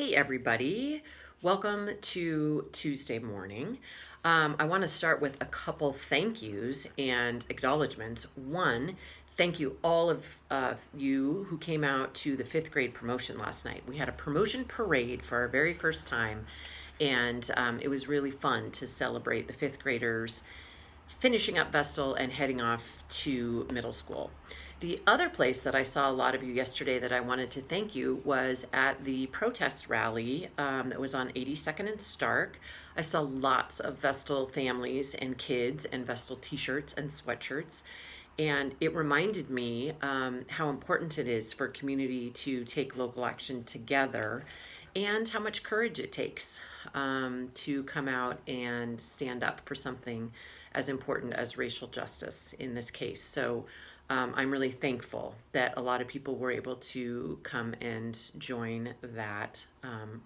Hey everybody, welcome to Tuesday morning. I want to start with a couple thank yous and acknowledgments. One, thank you all of you who came out to the fifth grade promotion last night. We had a promotion parade for our very first time, and it was really fun to celebrate the fifth graders finishing up Vestal and heading off to middle school. The other place that I saw a lot of you yesterday that I wanted to thank you was at the protest rally that was on 82nd and Stark. I saw lots of Vestal families and kids and Vestal t-shirts and sweatshirts. And it reminded me how important it is for community to take local action together and how much courage it takes to come out and stand up for something as important as racial justice in this case. So I'm really thankful that a lot of people were able to come and join that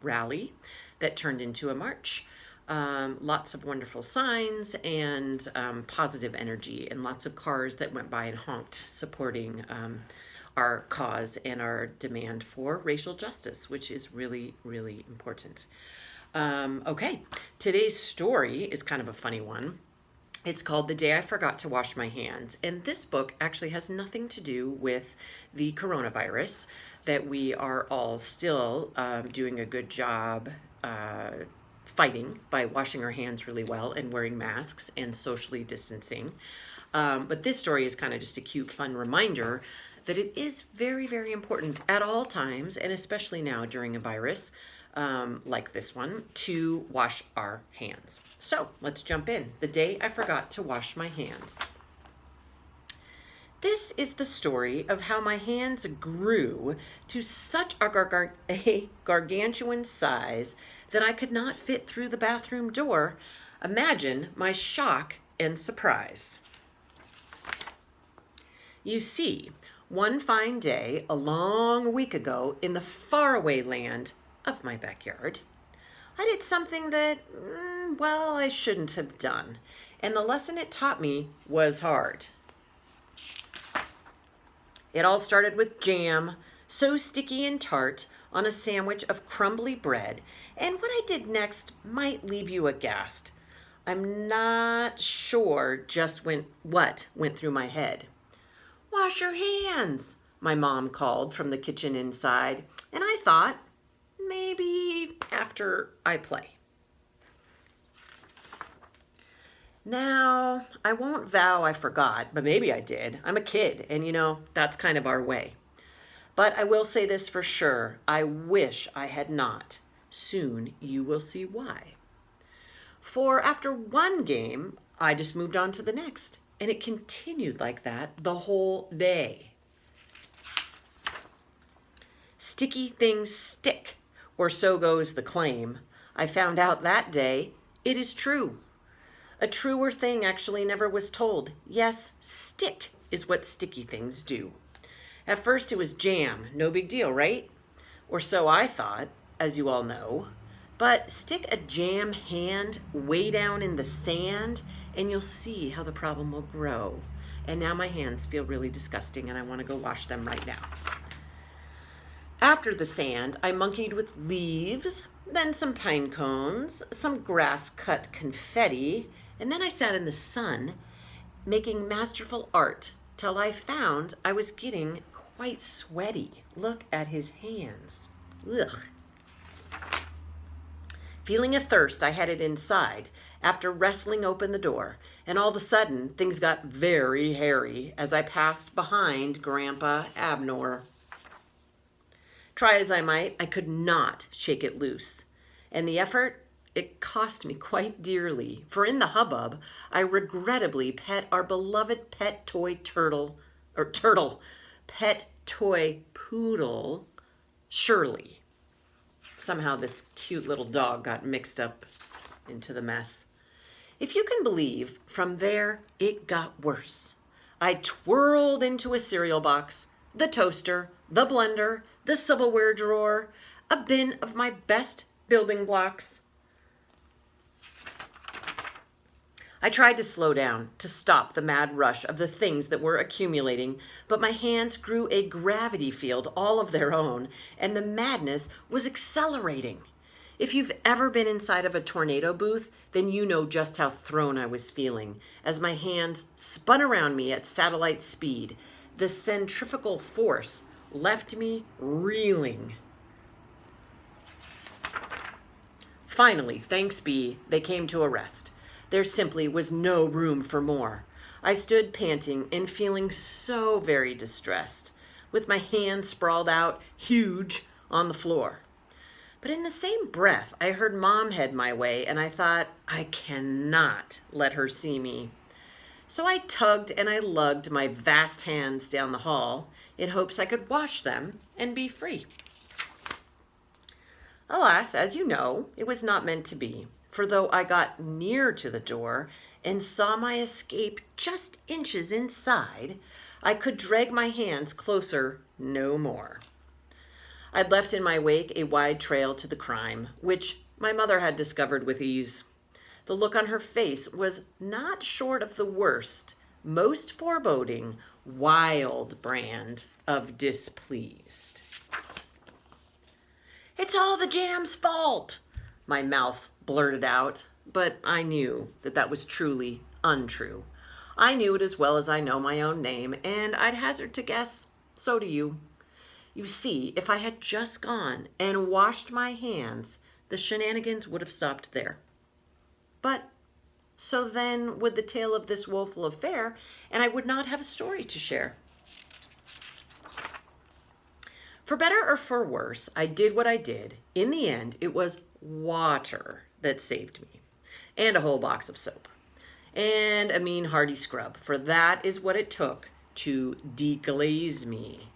rally that turned into a march. Lots of wonderful signs and positive energy, and lots of cars that went by and honked supporting our cause and our demand for racial justice, which is really, really important. Okay, today's story is kind of a funny one. It's called The Day I Forgot to Wash My Hands. And this book actually has nothing to do with the coronavirus, that we are all still doing a good job fighting by washing our hands really well and wearing masks and socially distancing. But this story is kind of just a cute, fun reminder that it is very, very important at all times, and especially now during a virus like this one, to wash our hands. So let's jump in. The Day I Forgot to Wash My Hands. This is the story of how my hands grew to such a gargantuan size that I could not fit through the bathroom door. Imagine my shock and surprise. You see, one fine day, a long week ago, in the faraway land of my backyard, I did something that, I shouldn't have done. And the lesson it taught me was hard. It all started with jam, so sticky and tart, on a sandwich of crumbly bread. And what I did next might leave you aghast. I'm not sure just what went through my head. "Wash your hands," my mom called from the kitchen inside. And I thought, maybe after I play. Now, I won't vow I forgot, but maybe I did. I'm a kid, and that's kind of our way. But I will say this for sure. I wish I had not. Soon you will see why. For after one game, I just moved on to the next, and it continued like that the whole day. Sticky things stick, or so goes the claim. I found out that day it is true. A truer thing actually never was told. Yes, stick is what sticky things do. At first it was jam, no big deal, right? Or so I thought, as you all know. But stick a jam hand way down in the sand, and you'll see how the problem will grow. And now my hands feel really disgusting, and I want to go wash them right now. After the sand, I monkeyed with leaves, then some pine cones, some grass-cut confetti, and then I sat in the sun making masterful art till I found I was getting quite sweaty. Look at his hands. Ugh. Feeling a thirst, I headed inside after wrestling open the door, and all of a sudden, things got very hairy as I passed behind Grandpa Abnor. Try as I might, I could not shake it loose. And the effort, it cost me quite dearly. For in the hubbub, I regrettably pet our beloved pet toy pet toy poodle, Shirley. Somehow this cute little dog got mixed up into the mess. If you can believe, from there, it got worse. I twirled into a cereal box, the toaster, the blender, the silverware drawer, a bin of my best building blocks. I tried to slow down, to stop the mad rush of the things that were accumulating, but my hands grew a gravity field all of their own, and the madness was accelerating. If you've ever been inside of a tornado booth, then you know just how thrown I was feeling as my hands spun around me at satellite speed. The centrifugal force left me reeling. Finally, thanks be, they came to a rest. There simply was no room for more. I stood panting and feeling so very distressed, with my hands sprawled out, huge, on the floor. But in the same breath, I heard Mom head my way, and I thought, I cannot let her see me. So I tugged and I lugged my vast hands down the hall in hopes I could wash them and be free. Alas, as you know, it was not meant to be, for though I got near to the door and saw my escape just inches inside, I could drag my hands closer no more. I'd left in my wake a wide trail to the crime, which my mother had discovered with ease. The look on her face was not short of the worst, most foreboding, wild brand of displeased. "It's all the jam's fault," my mouth blurted out, but I knew that that was truly untrue. I knew it as well as I know my own name, and I'd hazard to guess, so do you. You see, if I had just gone and washed my hands, the shenanigans would have stopped there. But so then would the tale of this woeful affair, and I would not have a story to share. For better or for worse, I did what I did. In the end, it was water that saved me, and a whole box of soap, and a mean hearty scrub, for that is what it took to deglaze me.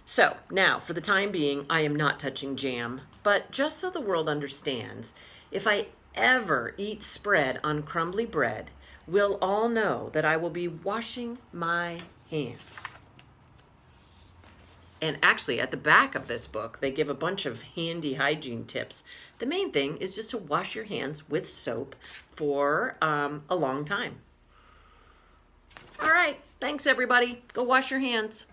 So now, for the time being, I am not touching jam, but just so the world understands, if I ever eat spread on crumbly bread, we'll all know that I will be washing my hands. And actually, at the back of this book, they give a bunch of handy hygiene tips. The main thing is just to wash your hands with soap for a long time. All right, thanks everybody. Go wash your hands.